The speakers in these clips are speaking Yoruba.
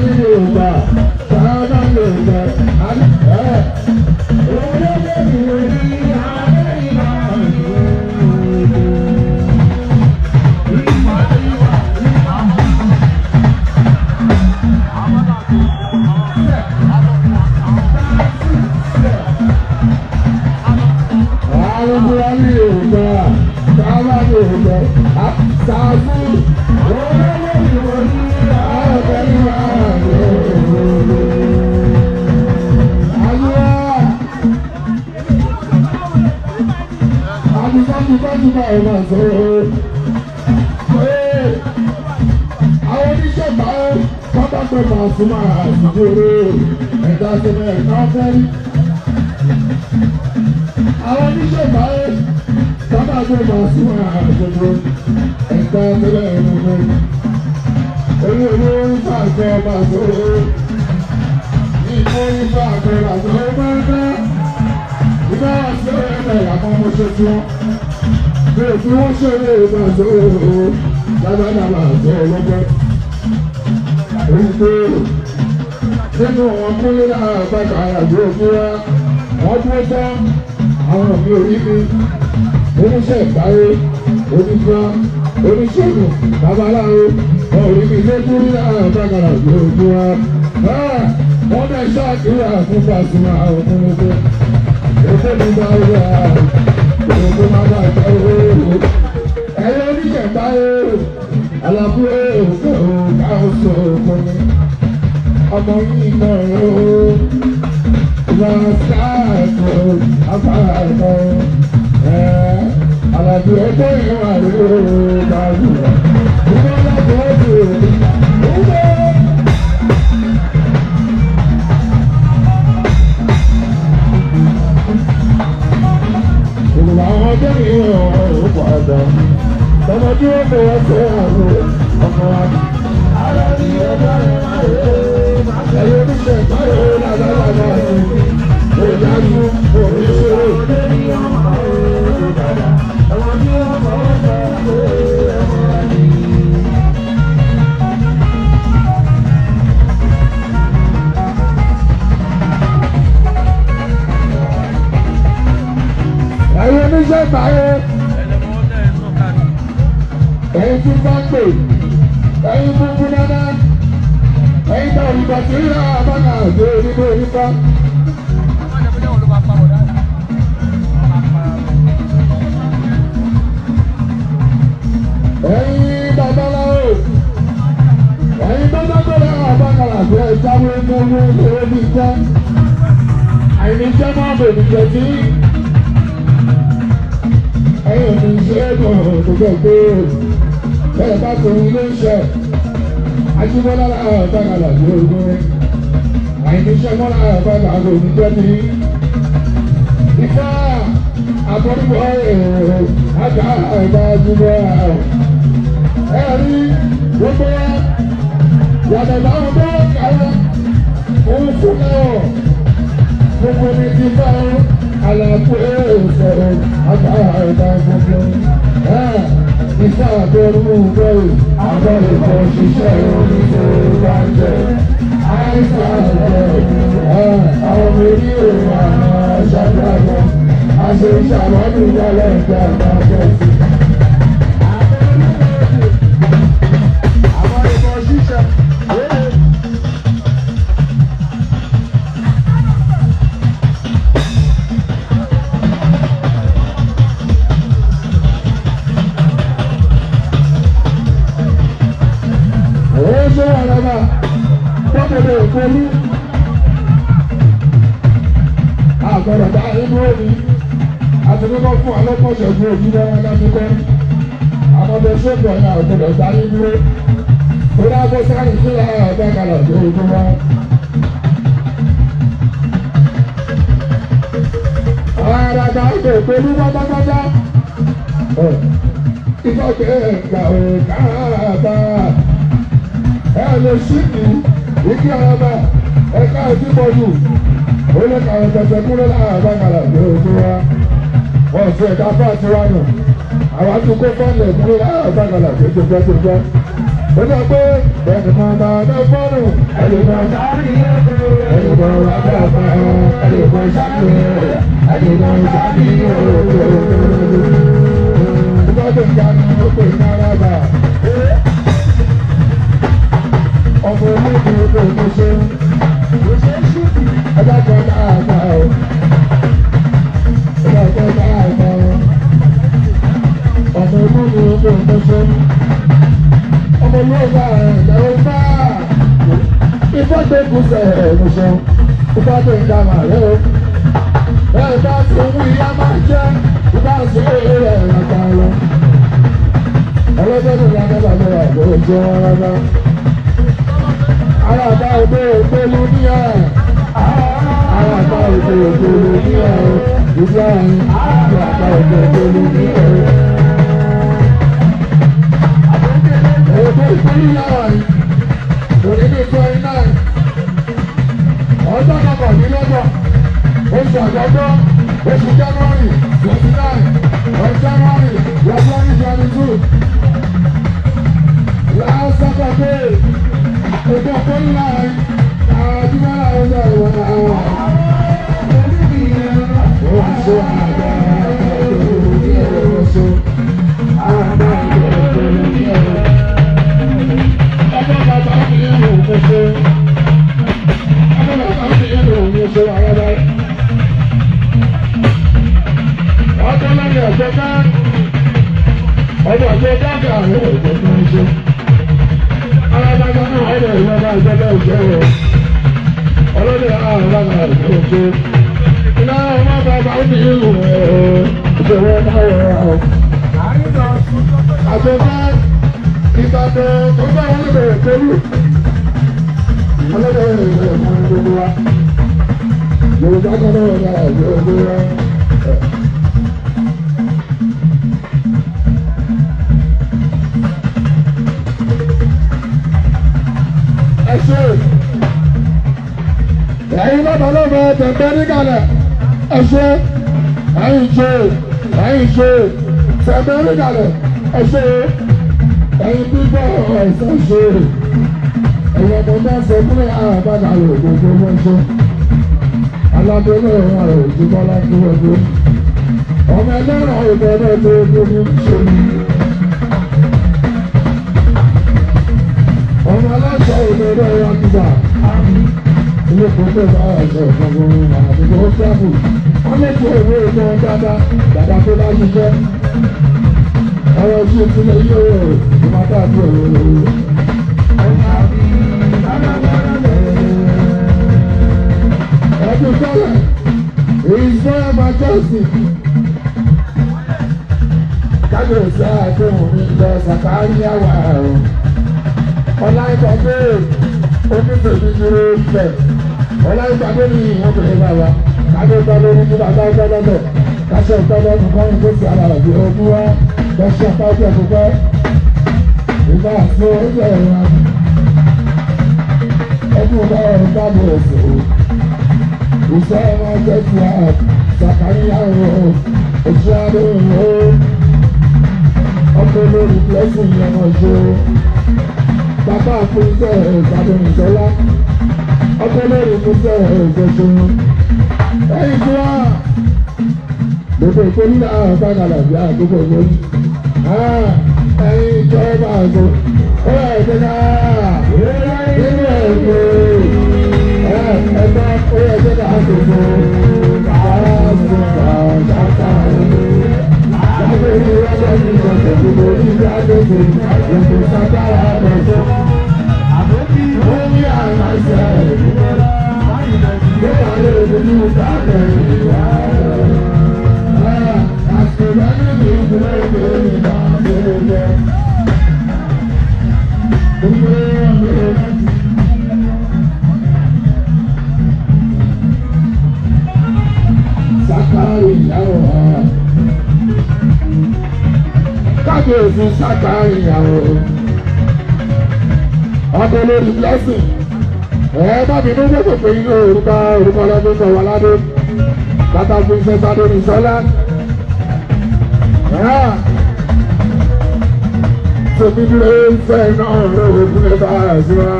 ní Yorùbá sábà Yorùbá àti olóògbé ìròyìn Amẹ́ríkà. Àwọn oníṣègbà pátákó máa fún máa àtijọ́rò ẹ̀dá sílẹ̀ káfẹ́rí. Àwọn oníṣègbà pátákó máa fún máa àtijọ́rò ẹ̀dá sílẹ̀ káfẹ́rí. Orí owó ìfà àjọ máa sọ̀rọ̀ ní ìfọ̀ ìfà àjọ àjọ máa ń dá. Ìbá àti ẹ̀rẹ̀ àwọn ọmọ ṣe tí wọ́n. Bẹ́ẹ̀ tí wọ́n ṣe lè máa sọ̀rọ̀ lábàdà máa sọ ọlọ́gbọ́n. Oríṣi nínú wọn kúnlé náà bàtà àyàgbé òkúra wọ́n dúró tán àwọn òbí orí mi oníṣẹ́ ìbáwé onífà oníṣègùn babaláwo wọn ò rí mi lé kúrú náà bàtà àyàgbé òkúra. Wọ́n bẹ̀ ṣáàkiri fún Pasuma àwọn ọmọdé. Èdè mi bá wà òkú máa bá ìfẹ́ owó. Ẹ̀yọ́ oníṣẹ̀gbá Àlàbí òkè òkà oṣù òkùnrin ọmọ yìí náà lọ sáàtò afárá Àlàbí ẹgbẹ́ ìwà rẹ̀ báyìí ìwọ́n láti ọdún òwúrọ̀. Ìgbà àwọn ọjọ́ ìwọ̀n ò padà. Tọ́mọdé ó bẹ̀rẹ̀ fẹ́ àwọn ọmọ wa. Àlàbí ẹgbẹ́ ìwà rẹ̀ ẹ̀yọ́ oníṣẹ́ ìpàdé làbàbà ìyájú oníṣòro. Ẹ̀yọ́ oníṣẹ́ ìpàdé. Ẹ̀yin tí bá ń pè, ẹ̀yin fúnfún dáadáa, ẹ̀yin tó ìgbà tí ó yà àbága àti onígbò onípa. Ẹ̀yin babaláwo, ẹ̀yin tó dágbére àbága àti ẹ̀jáwé mọ́wó owó bí jẹ́. Àìníṣẹ́ máa bò ní jẹ́ sí. Ẹ̀yin ò ní ṣe é gbọ̀n tó gbẹ̀ pé bẹ́ẹ̀ bá tó ilé iṣẹ́ Ajíbọ́lá àbágalà ní ogun àìníṣẹ́ mọ́lá àbágalà ní jẹ́bi Ifá àbọ̀dúbọ̀ àgbà àgbà Ajíbọ́ ẹ̀rí gbogbo wa yàtọ̀ láwọn bọ́ kàwé òun fún náà gbogbo ní ti bá àlàfo sọ̀rọ̀ àgbà àgbà gbogbo Ifá àbẹ̀rù bẹ́ẹ̀ àbẹ̀rù kò ṣiṣẹ́ oníṣẹ́ ìbàjẹ́ àìsàn àwọn èrí òun àwọn ṣàgbàgbọ́ àṣẹ ìṣàwádìí ìdálẹ́ ìgbà àgbàgbọ́ sí. Àwọn ìbọn ṣiṣẹ́. Pẹ̀lú àgbọ̀dọ̀ bá inú òní àti nígbà fún alẹ́kọ̀ọ́sẹ̀ fún òbí náà lábúkọ́ àmọ́bẹ̀ sọ́kọ̀ ní àgbọ̀dọ̀ bá inú ó dábọ̀ sáré sí ọ̀bá kalẹ̀ tó ojú wa. Àwọn àràgbà ọ̀gbẹ̀ pẹ̀lú pátápátá ìfọ̀kẹ́ ẹ̀gbà òkàbà lè ṣí kìí. Ìkí ọ̀rọ̀mà ẹ̀ka ìdíbọ̀dù olùkà ọ̀tẹ̀tẹ̀ kúrò láàbàkàlà lóòótọ́ wa. Wọ́n fi ẹ̀ka fáàtì wa nù. Àwọn àtúkọ́ fọ́ọ̀lẹ̀ kúrò láàbàkàlà tó ti gbẹ́. ó sọ pé ẹnì kan bá ọdọ fọ́ọ̀nù ẹnì kan sáré ẹnì kan wà bàbá ẹnì kan sáré ẹnì kan sáré ìbádùn ìjánu ó pè ní arábà ọmọ olóògùn ọkọ̀ òṣèṣe ẹgbẹ́ kan náà àgbà ó ẹgbẹ́ kan náà àgbà ó ọmọ olóògùn ọkọ̀ òṣèṣe ọmọ olóògùn ẹ̀ẹ́dẹ̀wò bá ìfọ́gbẹ́kùsẹ̀ ẹ̀ẹ́dẹ̀ṣọ́ ìfọ́gbẹ́ ìdámà rẹ̀ ó bẹ́ẹ̀ bá ti owó ìyá máa jẹ́ ìbá sí èrè rẹ̀ ẹ̀rọ̀ta lọ ọlọ́jọ́ tó yá mẹ́ta mẹ́ta ló jẹ́ rárá arábá òde òpèlú ní ẹ̀ arábá òde òpèlú ní ẹ̀ ìdí àárín arábá òde òpèlú ní ẹ̀ òde ìpínlẹ̀ yàrá yìí òde ní 29 ọjọ́ kọkànlélọ́gbọ̀n oṣù àjọ̀dọ́ oṣù January 29 of January 2022 last Saturday òde òpèlú àdúgbò ọjọ́ ìwọ̀n àwọn oṣù àgbà oṣù àgbà ọjọ́ bàbá mi yẹn ló ń ṣe ọjọ́ bàbá mi yẹn ló ń ṣe àyàbá ọjọ́ lẹ́yìn ọjọ́ ká ọjọ́ ọjọ́ dáàgà rẹ̀ ọjọ́ tó ń ṣe alábàgbà náà ọjọ́ ìwọ́n bá ìjọba ìjẹ́ rẹ̀ ọlọ́dẹ àwọn ọlọ́dẹ rẹ̀ ń ṣe iná ọmọ bàbá ó ní ìlú rẹ̀ ìṣòro náà rẹ̀ ọ̀ àjọba Ìbàdàn tó bá wọn bẹ̀rẹ̀ pẹ̀lú ọlọ́dẹ rẹ̀ fún gbogbo wa Yorùbá kan náà wà gbogbo wa. Ẹ ṣe ẹ̀yin lọ́mọlọ́mọ tẹ̀gbẹ́ nígbàlẹ̀ ẹ ṣe ẹ̀yin ṣe tẹ̀gbẹ́ nígbàlẹ̀ ẹ ṣe ẹ̀yin bíbọ̀ ẹ̀sán ṣe ẹ̀yin ọmọ náà ṣe fún àbádà rẹ̀ gbogbo wọn ṣe alábẹ́lẹ̀ ọ̀rọ̀ rẹ̀ ojúmọ́ láti wọ́gbó ọmọ ẹlẹ́rọ̀ ìbọn náà tó gbogbo ṣe ní ọmọ aláṣọ ìbọn náà wà nígbà ilé pọ̀pẹ́ bá ẹ̀ṣọ́ ìfọ̀gbọ̀n àdúgbò ó tẹ́bù wọ́n lè tó ìwé ìmọ̀ dáadáa tó bá ṣiṣẹ́ ọ̀rọ̀ tí o ti lè yí owó ìmọ̀tá àti òwò ọdún tọ́lẹ̀ Israel majesty kábíyèsí àdéhùn ní ilẹ̀ Sàkáríà wà ẹ̀rọ ọláìgbàgbé oníṣègùn dúró bẹ̀ ọláìgbàgbé ní ìwọ̀n bẹ̀rẹ̀ bàbá kábíyèsí lórí ní bàbá ọgbọ́dọ̀ káṣẹ́ ìtọ́lọ́ nìkan ní kó sì ara rẹ̀ bí ogún wá lọ́sí apá ọjọ́ ìfúnpẹ́ ìgbà àti oúnjẹ ìrìn ẹkún bá ọ̀rọ̀ dábò ẹ̀sìn iṣẹ́ wọn jẹ́ ti Sàkáríà oṣù àdéhùn ọkọ̀ lórí blessing yẹn wọ́n ṣe bàbá àfúnṣẹ́ ìsàdùnìṣọ́lá ọkọ̀ lórí fúnṣẹ́ ìṣẹ̀ṣẹ̀ ẹ̀yìn tí wọ́n gbogbo ìpolí àwọn bàgàlà bí àgbogbo ìpolí ẹ̀yìn ìjọba àgbo ó yà ìjọba nínú ẹ̀gbẹ́ ẹ̀gbẹ́ ó yà ìjọba àgbogbo bàbá àgbogbo ṣàkà lábẹ́ ìlú ọjọ́ ìjọba gbogbo ìlú àgbogbo ìlú ṣàkà àgbogbo ó ní àwọn àṣẹ ìgbà lè ní ìdájọ́ ìwà. Kábíyèsí Sàkáríà ọkọ̀ lórí blessing má bínú gbogbo pé inú orúkọ lọ́dún sọ wà ládé bàtà princess Adéníṣọ́lá tèmi ló ń fẹ́ náà lóore fún ẹ bá ẹ̀ sí wa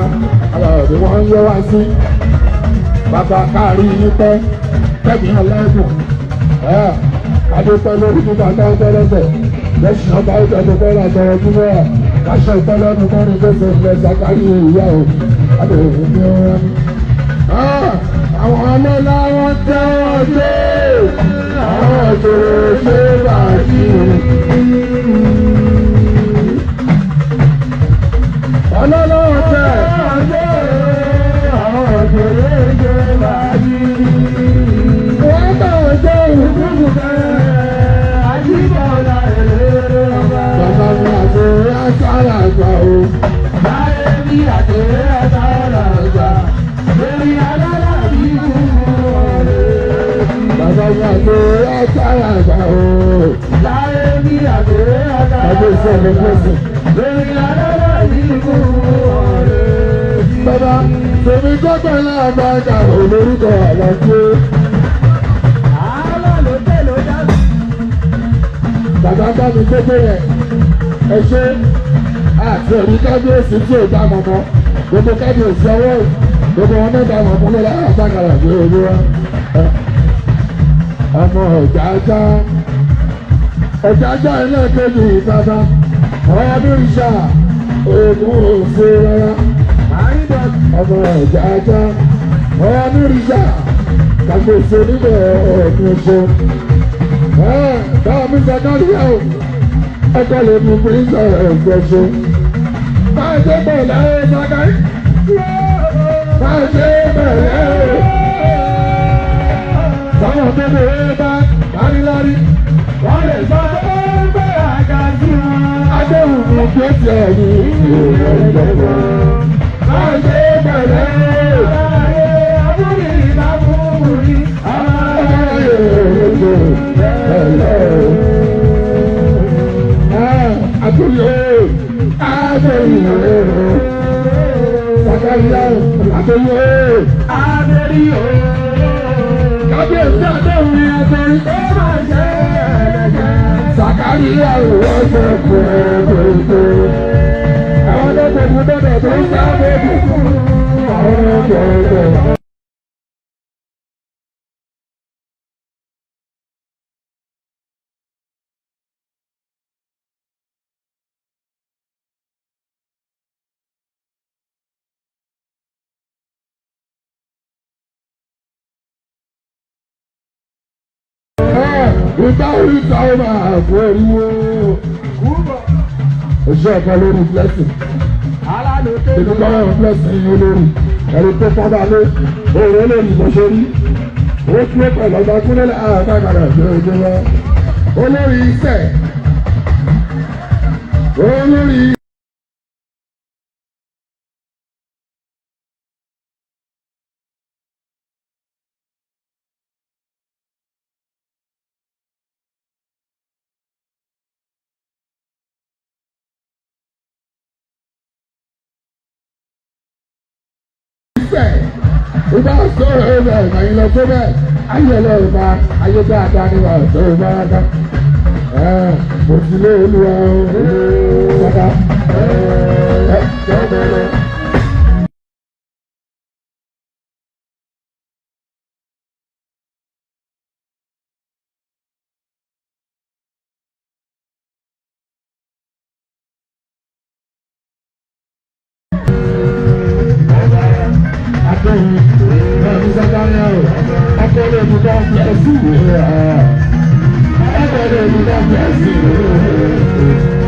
aláàbò wọn ń yẹ wá sí bàbá káàrí yín pẹ́ tẹ̀mí ọlẹ́gùn adépẹ́ lórí nígbà tó ń tẹ́lẹ̀sẹ̀ lẹ́sìn ọba ó tẹ̀sẹ̀ fẹ́ láti ọ̀rọ̀ jùlọ káṣọ ìtọ́lẹ́nu mọ́rin fẹsẹ̀ ilẹ̀ sàkárí ìyá o adéhùn ní ọ̀rọ̀ ni. àwọn ọlọ́lá wọn tẹ́ wọ́n dé àwọn òṣèré ṣe bàjẹ́ ọlọ́lá wọn tẹ́ àwọn òṣèré ṣe bàjẹ́ wọ́n bá wọn jẹ́ ìdúró bẹ́ẹ̀ àjíbọ̀lá èrè ọba. bàbá mi àti àtàrà àgbà o. báyé mi àti àtàrà àgbà lórí alára bí kúrú ọ̀rẹ́. bàbá mi àti àtàrà àgbà o. báyé mi àti àtàrà àgbà lórí alára bí kúrú ọ̀rẹ́. bàbá tèmi gbọ́dọ̀ náà bá ga olórúkọ àlàfo. bàbá bá mi gbogbo rẹ̀ ẹ ṣe àti ẹ̀rí kábíyèsí tí ò dá mọ́mọ́ gbogbo kábíyèsí ọwọ́ gbogbo wọn náà dá mọ́mọ́ lọ́la àbákàrà ní owó wa ọmọ ọ̀jà ajá ilé kejì bàbá ọdún ìṣà oògùn òfò rárá ọmọ ọ̀jà ajá ọdún ìṣà kábíyèsí onílẹ̀ ọ̀gbìn ọ̀ṣọ́. Báwo mi sọ ká lóyè o? Ẹ̀ka lè mú pírísà ẹ̀fọ́ṣọ́. Máa ṣe bẹ̀rẹ̀ Sàkárí. Máa ṣe bẹ̀rẹ̀. Sáwọn tó bẹ̀rẹ̀ bá lárílárí. Wọ́n lè sọ pé bẹ́ẹ̀ àga sí wọn. Adéhùn mi gbé tiẹ̀ ní ìrọ̀lẹ́. Máa ṣe bẹ̀rẹ̀. Àbúrò ìbámu rí. Atoyo, Sakaria, atoyo, kábíyèsí àdéhùn ni àtẹ̀rí tó máa ṣe ẹ̀ẹ́dẹ̀gẹ́. Sakaria ìwọ ṣe fún ẹ̀ẹ́dẹ̀gẹ́. Àwọn ọlọ́dẹ̀dẹ̀ tó ń sábẹ́ dùn. Àwọn ọlọ́dẹ̀dẹ̀. Ìgbà oríta ó máa fún ẹ̀ríwó. Oṣù ọ̀kan lórí blessing. Ìlú kọ́rọ̀ blessing yín olórí. Ẹ̀rí tó fọ́dà lé. Òòrùn olórí kò ṣe rí. Ó tún pẹ̀lú ọba kúnlẹ̀ àkàkàrà ìṣe ojú wa. Olórí iṣẹ́. Olórí. Ìgbà sọ̀rọ̀ ẹ̀rọ ìgbàyìn lọ tó bẹ́ẹ̀ ayé lọ ìgbà ayé dáadáa ní wà tó ìgbà rárá. Mo ti lé olúwa ọ̀dà. Yes,